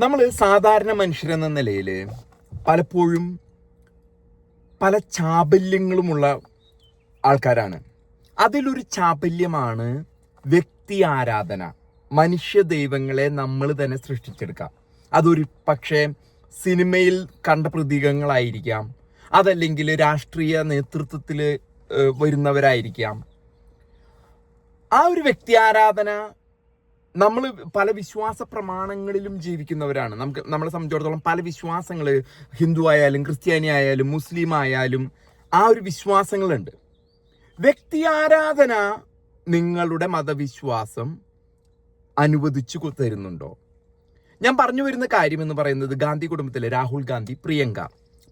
നമ്മൾ സാധാരണ മനുഷ്യരെന്ന നിലയിൽ പലപ്പോഴും പല ചാബല്യങ്ങളുമുള്ള ആൾക്കാരാണ്. അതിലൊരു ചാബല്യമാണ് വ്യക്തി ആരാധന. മനുഷ്യ ദൈവങ്ങളെ നമ്മൾ തന്നെ സൃഷ്ടിച്ചെടുക്കാം. അതൊരു പക്ഷേ സിനിമയിൽ കണ്ട പ്രതീകങ്ങളായിരിക്കാം, അതല്ലെങ്കിൽ രാഷ്ട്രീയ നേതൃത്വത്തിൽ വരുന്നവരായിരിക്കാം. ആ ഒരു വ്യക്തി ആരാധന നമ്മൾ പല വിശ്വാസ പ്രമാണങ്ങളിലും ജീവിക്കുന്നവരാണ്. നമ്മളെ സംബന്ധിച്ചിടത്തോളം പല വിശ്വാസങ്ങൾ, ഹിന്ദു ആയാലും ക്രിസ്ത്യാനി ആയാലും മുസ്ലിം ആയാലും ആ ഒരു വിശ്വാസങ്ങളുണ്ട്. വ്യക്തി ആരാധന നിങ്ങളുടെ മതവിശ്വാസം അനുവദിച്ചു തരുന്നുണ്ടോ? ഞാൻ പറഞ്ഞു വരുന്ന കാര്യം എന്ന് പറയുന്നത് ഗാന്ധി കുടുംബത്തിലെ രാഹുൽ ഗാന്ധി, പ്രിയങ്ക,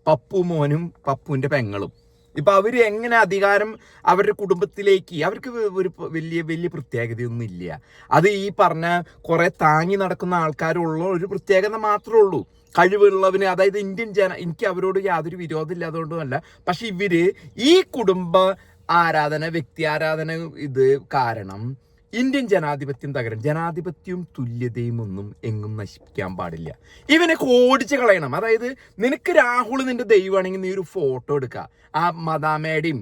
പപ്പു മോനും പപ്പുവിൻ്റെ പെങ്ങളും, ഇപ്പൊ അവര് എങ്ങനെ അധികാരം അവരുടെ കുടുംബത്തിലേക്ക്, അവർക്ക് ഒരു വലിയ പ്രത്യേകതയൊന്നും ഇല്ല. അത് ഈ പറഞ്ഞ കുറെ താങ്ങി നടക്കുന്ന ആൾക്കാരുള്ള ഒരു പ്രത്യേകത മാത്രമേ ഉള്ളൂ. കഴിവുള്ളവന്, അതായത് എനിക്ക് അവരോട് യാതൊരു വിരോധം ഇല്ലാത്തതുകൊണ്ടുമല്ല, പക്ഷെ ഇവര് ഈ കുടുംബ ആരാധന, വ്യക്തി ആരാധന ഇത് കാരണം ഇന്ത്യൻ ജനാധിപത്യം തകരും. ജനാധിപത്യവും തുല്യതയും ഒന്നും എങ്ങും നശിപ്പിക്കാൻ പാടില്ല. ഇവനൊക്കെ ഓടിച്ച് കളയണം. അതായത് നിനക്ക് രാഹുൽ നിന്റെ ദൈവമാണെങ്കിൽ നീ ഒരു ഫോട്ടോ എടുക്കുക, ആ മദാമയുടെയും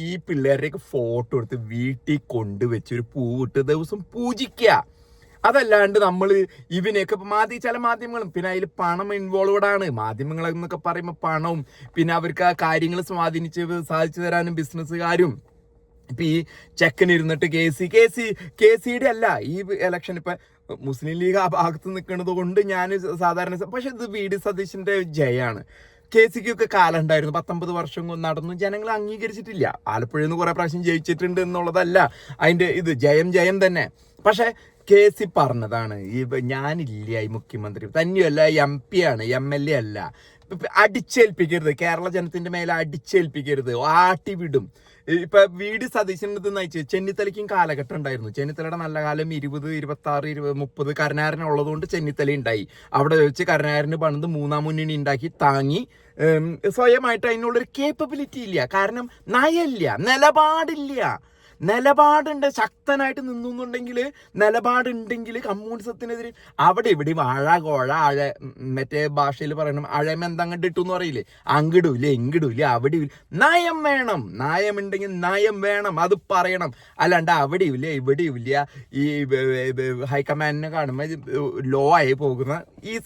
ഈ പിള്ളേരുടെയൊക്കെ ഫോട്ടോ എടുത്ത് വീട്ടിൽ കൊണ്ടുവച്ച് ഒരു പൂവിട്ട് ദിവസം പൂജിക്കുക. അതല്ലാണ്ട് നമ്മൾ ഇവനെയൊക്കെ ചില മാധ്യമങ്ങളും, പിന്നെ അതിൽ പണം ഇൻവോൾവഡ് ആണ്. മാധ്യമങ്ങൾ എന്നൊക്കെ പറയുമ്പോൾ പണവും, പിന്നെ അവർക്ക് ആ കാര്യങ്ങൾ സാധിച്ചു തരാനും ബിസിനസ്സുകാരും. ഇപ്പൊ ഈ ചെക്കനിരുന്നിട്ട് കെ സിയുടെ അല്ല ഈ ഇലക്ഷൻ, ഇപ്പൊ മുസ്ലിം ലീഗ് ആ ഭാഗത്ത് നിൽക്കുന്നത് കൊണ്ട് ഞാൻ സാധാരണ, പക്ഷെ ഇത് വി.ഡി. സതീശന്റെ ജയാണ്. കെ സിക്കൊക്കെ കാലം ഉണ്ടായിരുന്നു, 19 വർഷം നടന്നു, ജനങ്ങൾ അംഗീകരിച്ചിട്ടില്ല. ആലപ്പുഴയിൽ നിന്ന് കുറെ പ്രാവശ്യം ജയിച്ചിട്ടുണ്ട് എന്നുള്ളതല്ല അതിന്റെ ഇത്, ജയം തന്നെ. പക്ഷെ കെ സി പറഞ്ഞതാണ്, ഞാനില്ല ഈ മുഖ്യമന്ത്രി, തന്നെയല്ല MP ആണ്, MLA അല്ല, അടിച്ചേൽപ്പിക്കരുത്, കേരള ജനത്തിന്റെ മേലെ അടിച്ചേൽപ്പിക്കരുത്, ആട്ടി വിടും. ഇപ്പൊ വി.ഡി. സതീശൻ്റെ നയിച്ച് ചെന്നിത്തലയ്ക്കും കാലഘട്ടം ഉണ്ടായിരുന്നു. ചെന്നിത്തലയുടെ നല്ല കാലം 20, 26, 30 കരുണാകരൻ ഉള്ളതുകൊണ്ട് ചെന്നിത്തല ഉണ്ടായി. അവിടെ വെച്ച് കരുണാകരന് പണിത് 3ാം മുന്നണി ഉണ്ടാക്കി താങ്ങി. സ്വയമായിട്ട് അതിനുള്ളൊരു കേപ്പബിലിറ്റി ഇല്ല, കാരണം നയമില്ല, നിലപാടുണ്ട്. ശക്തനായിട്ട് നിന്നുണ്ടെങ്കിൽ, നിലപാടുണ്ടെങ്കിൽ കമ്മ്യൂണിസത്തിനെതിരെ അവിടെ ഇവിടെ മറ്റേ ഭാഷയിൽ പറയണം, അഴമെന്തങ്ങട്ട് ഇട്ടു എന്ന് പറയില്ലേ, അങ്ങിടൂല്ലേ ഇങ്ങിടൂല്ലേ അവിടെ നയം വേണം. നയമുണ്ടെങ്കിൽ നയം വേണം, അത് പറയണം. അല്ലാണ്ട് അവിടെയില്ല ഇവിടെയില്ല ഈ ഹൈക്കമാൻഡിനെ കാണുമ്പോൾ ലോ ആയി പോകുന്ന ഈ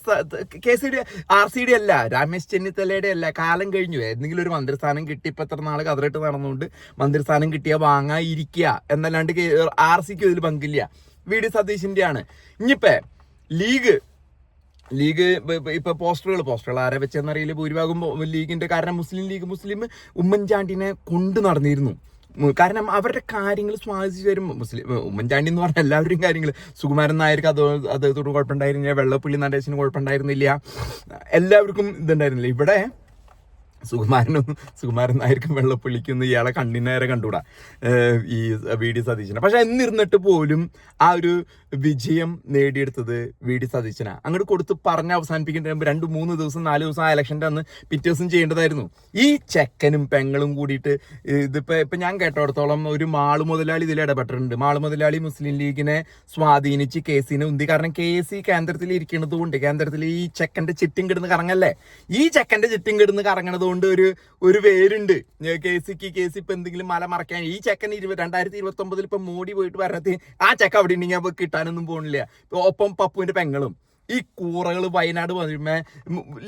KCD RCD അല്ല, രമേശ് ചെന്നിത്തലയുടെ അല്ല. കാലം കഴിഞ്ഞു. എന്തെങ്കിലും ഒരു മന്ത്രിസ്ഥാനം കിട്ടി, ഇപ്പൊ എത്ര നാൾ കതറിട്ട് നടന്നുകൊണ്ട് മന്ത്രിസ്ഥാനം കിട്ടിയാൽ വാങ്ങാതിരിക്കുക എന്നല്ലാണ്ട് RCക്ക് ഇതിൽ പങ്കില്ല. വി.ഡി. സതീശന്റെ ആണ്. ഇനിയിപ്പോ ലീഗ് ഇപ്പൊ പോസ്റ്ററുകൾ ആരെ വെച്ചെന്നറിയില്ല, ഭൂരിഭാഗം ലീഗിന്റെ. കാരണം മുസ്ലിം ഉമ്മൻചാണ്ടിനെ കൊണ്ട് നടന്നിരുന്നു. കാരണം അവരുടെ കാര്യങ്ങൾ സ്വാധീനിച്ചു വരും. ഉമ്മൻചാണ്ടി എന്ന് പറഞ്ഞാൽ എല്ലാവരുടെയും കാര്യങ്ങൾ, സുകുമാരൻ നായർക്ക് അദ്ദേഹത്തോട് കുഴപ്പമുണ്ടായിരുന്നില്ല, വെള്ളപ്പള്ളി നടേശന് കുഴപ്പമുണ്ടായിരുന്നില്ല, എല്ലാവർക്കും ഇതുണ്ടായിരുന്നില്ല. ഇവിടെ സുകുമാരൻ നായർക്കും വെള്ളപ്പള്ളിക്കൊന്നും ഇയാളെ കണ്ണിനേരെ കണ്ടുകൂടാ ഈ വി.ഡി. സതീശനെ. പക്ഷെ എന്നിരുന്നിട്ട് പോലും ആ ഒരു വിജയം നേടിയെടുത്തത് വി.ഡി. സതീശനാ. അങ്ങോട്ട് കൊടുത്ത് പറഞ്ഞ് അവസാനിപ്പിക്കേണ്ട 2-3 ദിവസം 4 ദിവസം ആ ഇലക്ഷൻ്റെ അന്ന് പിറ്റേ ദിവസം ചെയ്യേണ്ടതായിരുന്നു. ഈ ചെക്കനും പെങ്ങളും കൂടിയിട്ട് ഇപ്പൊ ഞാൻ കേട്ടോടത്തോളം ഒരു മാള് മുതലാളി ഇതിൽ ഇടപെട്ടിട്ടുണ്ട്. മാള് മുതലാളി മുസ്ലിം ലീഗിനെ സ്വാധീനിച്ച് കേസിനെ ഉന്തി. കാരണം കേസി കേന്ദ്രത്തിൽ ഇരിക്കുന്നത് കൊണ്ട്, കേന്ദ്രത്തിൽ ഈ ചെക്കന്റെ ചുറ്റും കിടന്ന് കറങ്ങല്ലേ, ഈ ചെക്കന്റെ ചുറ്റും കിടന്ന് കറങ്ങണത് കൊണ്ട് ഒരു പേരുണ്ട് കേസി. ഇപ്പൊ എന്തെങ്കിലും മല മറക്കാൻ ഈ ചെക്കൻ 2029 ഇപ്പൊ മോഡി പോയിട്ട് പറഞ്ഞത് ആ ചെക്ക അവിടെ ഉണ്ടെങ്കിൽ അപ്പൊ കിട്ടാനൊന്നും പോണില്ല. ഒപ്പം പപ്പുവിന്റെ പെങ്ങളും ഈ കൂറകൾ വയനാട് വരുമ്പോ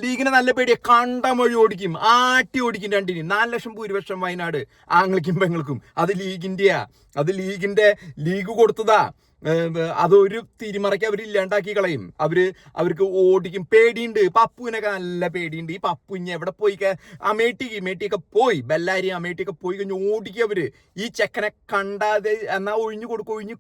ലീഗിനെ നല്ല പേടിയെ കണ്ട മൊഴി ഓടിക്കും, ആട്ടി ഓടിക്കും. 4 ലക്ഷം ഭൂരിപക്ഷം വയനാട് ആംഗ്ലിക്കും പെങ്ങൾക്കും. അത് ലീഗ് കൊടുത്തതാ. അതൊരു തിരിമറയ്ക്ക് അവരില്ലാണ്ടാക്കി കളയും. അവർക്ക് ഓടിക്കും. പേടിയുണ്ട്, പപ്പുവിനൊക്കെ നല്ല പേടിയുണ്ട്. ഈ പപ്പു ഇനി എവിടെ പോയി, അമേഠിയൊക്കെ പോയി, ബെല്ലാരി അമേഠിയൊക്കെ പോയി കഴിഞ്ഞ് ഓടിക്കും അവര്. ഈ ചെക്കനെ കണ്ടാതെ എന്നാ ഒഴിഞ്ഞു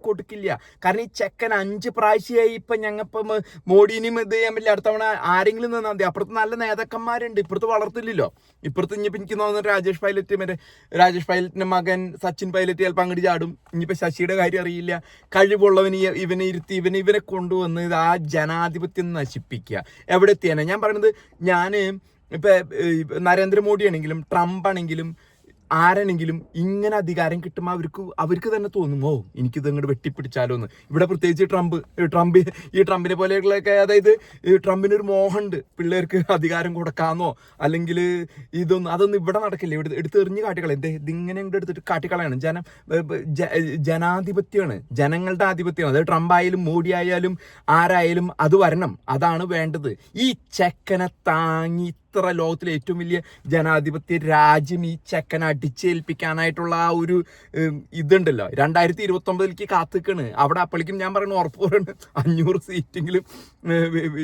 കൊടുക്കില്ല. കാരണം ഈ ചെക്കൻ 5 പ്രാവശ്യമായി ഇപ്പൊ ഞങ്ങപ്പം മോഡിനെയും ഇത് ചെയ്യാൻ പറ്റില്ല. അടുത്തവണ ആരെങ്കിലും നിന്നാൽ മതി. അപ്പുറത്ത് നല്ല നേതാക്കന്മാരുണ്ട്, ഇപ്പുറത്ത് വളർത്തില്ലല്ലോ. ഇപ്പുറത്ത് ഇനിയിപ്പോൾ എനിക്ക് തോന്നുന്നത് രാജേഷ് പൈലറ്റിന്റെ മകൻ സച്ചിൻ പൈലറ്റ് ചിലപ്പോൾ അങ്ങോട്ട് ചാടും. ഇനിയിപ്പോൾ ശശിയുടെ കാര്യം അറിയില്ല. കഴിവുള്ളവന് ഇവനെ ഇരുത്തി ഇവനെ കൊണ്ടുവന്ന് ആ ജനാധിപത്യം നശിപ്പിക്കുക. എവിടെ എത്തിയാനെ ഞാൻ പറയുന്നത്. ഇപ്പൊ നരേന്ദ്രമോദി ആണെങ്കിലും ട്രംപ് ആണെങ്കിലും ആരാണെങ്കിലും ഇങ്ങനെ അധികാരം കിട്ടുമ്പോൾ അവർക്ക് തന്നെ തോന്നും, ഓ എനിക്കിത് അങ്ങോട്ട് വെട്ടിപ്പിടിച്ചാലോ എന്ന്. ഇവിടെ പ്രത്യേകിച്ച് ട്രംപിനെ പോലെയുള്ളൊക്കെ, അതായത് ട്രംപിനൊരു മോഹമുണ്ട് പിള്ളേർക്ക് അധികാരം കൊടുക്കാന്നോ അല്ലെങ്കിൽ അതൊന്നും ഇവിടെ നടക്കില്ല. ഇവിടെ എടുത്തെറിഞ്ഞ് കാട്ടിക്കളയും. ഇതിങ്ങനെ ഇങ്ങോട്ട് എടുത്തിട്ട് കാട്ടിക്കളയാണ്. ജനാധിപത്യമാണ്, ജനങ്ങളുടെ ആധിപത്യമാണ്. അത് ട്രംപ് ആയാലും മോഡി ആയാലും ആരായാലും അത് വരണം, അതാണ് വേണ്ടത്. ഈ ചെക്കനെ താങ്ങി ഇത്ര ലോകത്തിലെ ഏറ്റവും വലിയ ജനാധിപത്യ രാജ്യം ഈ ചെക്കനെ അടിച്ചേൽപ്പിക്കാനായിട്ടുള്ള ആ ഒരു ഇതുണ്ടല്ലോ. 2029 കാത്തിക്കാണ് അവിടെ. അപ്പോഴേക്കും ഞാൻ പറയുന്നു, ഉറപ്പ് പറയുന്നു 500 സീറ്റെങ്കിലും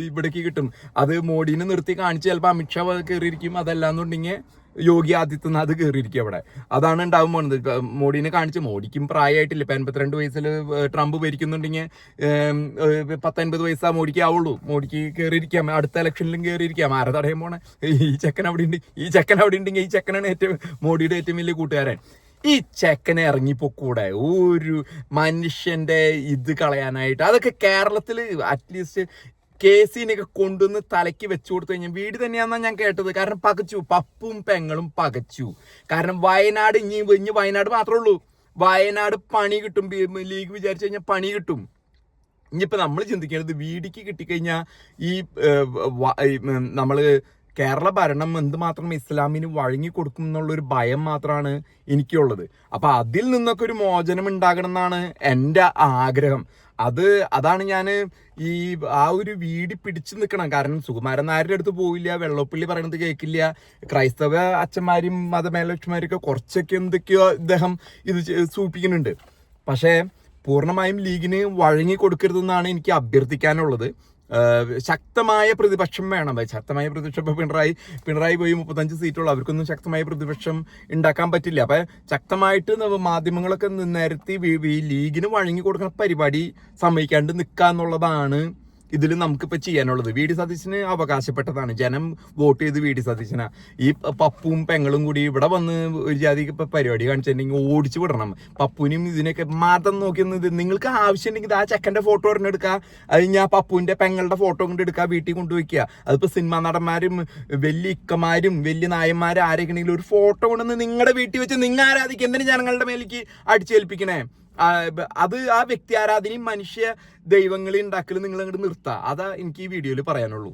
ഇവിടേക്ക് കിട്ടും. അത് മോഡീനെ നിർത്തി കാണിച്ച് ചിലപ്പോൾ അമിത്ഷാ കയറിയിരിക്കും, അതല്ലാന്നുണ്ടെങ്കിൽ യോഗി ആദിത്യനാഥ് കയറിയിരിക്കും അവിടെ. അതാണ് ഉണ്ടാവാൻ പോകുന്നത്. മോഡീനെ കാണിച്ച്, മോഡിക്കും പ്രായമായിട്ടില്ല, ഇപ്പം 82 വയസ്സിൽ ട്രംപ് ഭരിക്കുന്നുണ്ടെങ്കിൽ 50 വയസ്സാ മോഡിക്ക് ആവുള്ളൂ. മോഡിക്ക് കയറിയിരിക്കാം, അടുത്ത ഇലക്ഷനിലും കയറിയിരിക്കാം. ആരെ തടയാൻ പോണേ? ഈ ചെക്കൻ അവിടെ ഉണ്ടെങ്കിൽ ഈ ചെക്കനാണ് മോഡിയുടെ ഏറ്റവും വലിയ കൂട്ടുകാരൻ. ഈ ചെക്കനെ ഇറങ്ങിപ്പോക്കൂടെ ഒരു മനുഷ്യന്റെ ഇത് കളയാനായിട്ട്? അതൊക്കെ കേരളത്തിൽ അറ്റ്ലീസ്റ്റ് കേസിനൊക്കെ കൊണ്ടുവന്ന് തലയ്ക്ക് വെച്ചു കൊടുത്തു കഴിഞ്ഞാൽ വീട് തന്നെയാണെന്നാണ് ഞാൻ കേട്ടത്. കാരണം പകച്ചു, പപ്പും പെങ്ങളും പകച്ചു. കാരണം വയനാട് ഇനി വയനാട് മാത്രമേ ഉള്ളൂ. വയനാട് പണി കിട്ടും, ലീഗ് വിചാരിച്ചു കഴിഞ്ഞാൽ പണി കിട്ടും. ഇനിയിപ്പോൾ നമ്മൾ ചിന്തിക്കേണ്ടത്, വീടിക്ക് കിട്ടിക്കഴിഞ്ഞാൽ ഈ നമ്മൾ കേരള ഭരണം എന്തുമാത്രം ഇസ്ലാമിന് വഴങ്ങി കൊടുക്കും എന്നുള്ളൊരു ഭയം മാത്രമാണ് എനിക്കുള്ളത്. അപ്പം അതിൽ നിന്നൊക്കെ ഒരു മോചനം ഉണ്ടാകണം എന്നാണ് എൻ്റെ ആഗ്രഹം. അതാണ് ഞാൻ ഈ ഒരു വീട് പിടിച്ചു നിൽക്കണം. കാരണം സുകുമാരൻ നായരുടെ അടുത്ത് പോയില്ല, വെള്ളപ്പള്ളി പറയണത് കേൾക്കില്ല, ക്രൈസ്തവ അച്ഛന്മാരും മതമേലക്ഷന്മാരൊക്കെ കുറച്ചൊക്കെ എന്തൊക്കെയോ ഇദ്ദേഹം ഇത് സൂചിപ്പിക്കുന്നുണ്ട്. പക്ഷേ പൂർണ്ണമായും ലീഗിന് വഴങ്ങി കൊടുക്കരുതെന്നാണ് എനിക്ക് അഭ്യർത്ഥിക്കാനുള്ളത്. ശക്തമായ പ്രതിപക്ഷം വേണം. ശക്തമായ പ്രതിപക്ഷം ഇപ്പോൾ പിണറായി പോയി 35 സീറ്റുള്ള, അവർക്കൊന്നും ശക്തമായ പ്രതിപക്ഷം ഉണ്ടാക്കാൻ പറ്റില്ല. അപ്പം ശക്തമായിട്ട് മാധ്യമങ്ങളൊക്കെ നിരത്തി ലീഗിന് വഴങ്ങി കൊടുക്കുന്ന പരിപാടി സമ്മതിക്കാണ്ട് നിൽക്കുക എന്നുള്ളതാണ് ഇതിൽ നമുക്കിപ്പോൾ ചെയ്യാനുള്ളത്. വി ഡി സതീശന് അവകാശപ്പെട്ടതാണ്, ജനം വോട്ട് ചെയ്ത് വി ഡി സതീശനാ. ഈ പപ്പും പെങ്ങളും കൂടി ഇവിടെ വന്ന് ഒരു ജാതി ഇപ്പം പരിപാടി കാണിച്ചിട്ടുണ്ടെങ്കിൽ ഓടിച്ചു വിടണം. പപ്പുവിനും ഇതിനൊക്കെ മതം നോക്കി നിങ്ങൾക്ക് ആവശ്യമുണ്ടെങ്കിൽ ആ ചെക്കൻ്റെ ഫോട്ടോ ഒരെണ്ണെടുക്കുക, അത് ഞാൻ പപ്പുവിൻ്റെ പെങ്ങളുടെ ഫോട്ടോ കൊണ്ട് എടുക്കുക, വീട്ടിൽ കൊണ്ടുവയ്ക്കുക. അതിപ്പോൾ സിനിമാ നടന്മാരും വലിയ ഇക്കമാരും വലിയ നായന്മാരും ആരെങ്കിലും ഒരു ഫോട്ടോ കൊണ്ടുവന്ന് നിങ്ങളുടെ വീട്ടിൽ വെച്ച് നിങ്ങൾ ആരാധിക്കുക. എന്തിനു ജനങ്ങളുടെ മേലേക്ക് അടിച്ചേൽപ്പിക്കണേ? അത് ആ വ്യക്തി ആരാധനയും മനുഷ്യ ദൈവങ്ങളെ ഉണ്ടാക്കലും നിങ്ങൾ അങ്ങോട്ട് നിർത്തുക. അതാ എനിക്ക് ഈ വീഡിയോയിൽ പറയാനുള്ളൂ.